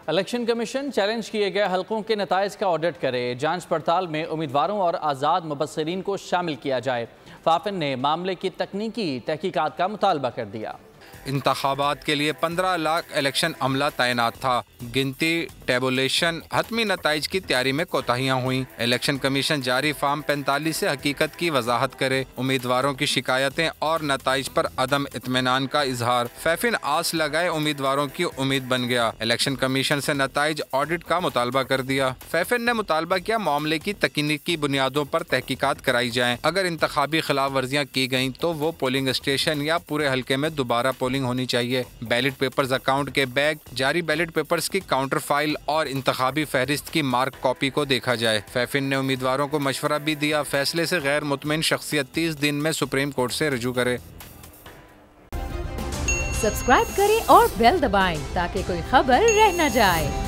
Election commission challenge किए गए हलकों के नताइज का ऑडिट करे। जांच पड़ताल में उम्मीदवारों और आज़ाद मुबस्सिरीन को शामिल किया जाए। फाफिन ने मामले की तकनीकी तहकीकात का मुतालबा कर दिया। इंतखाबात के लिए 15 लाख इलेक्शन अमला तैनात था। गिनती, टेबुलेशन, हतमी नताइज की तैयारी में कोताहियां हुई। इलेक्शन कमीशन जारी फार्म 45 से हकीकत की वजाहत करे। उम्मीदवारों की शिकायतें और नताइज पर अदम इत्मीनान का इजहार। फैफिन आस लगाए उम्मीदवारों की उम्मीद बन गया। इलेक्शन कमीशन से नताइज ऑडिट का मुतालबा कर दिया। फैफिन ने मुतालबा किया मामले की तकनीकी बुनियादों पर तहकीकात कराई जाए। अगर इंतखाबी खिलाफ वर्जियाँ की गयी तो वो पोलिंग स्टेशन या पूरे हल्के में दोबारा पोलिंग होनी चाहिए। बैलेट पेपर्स अकाउंट के बैग, जारी बैलेट पेपर्स की काउंटर फाइल और इंतखाबी फहरिस्त की मार्क कॉपी को देखा जाए। फैफिन ने उम्मीदवारों को मशवरा भी दिया, फैसले से गैर मुतमईन शख्सियत 30 दिन में सुप्रीम कोर्ट से रुजू करे। सब्सक्राइब करें और बेल दबाएं ताकि कोई खबर रह न जाए।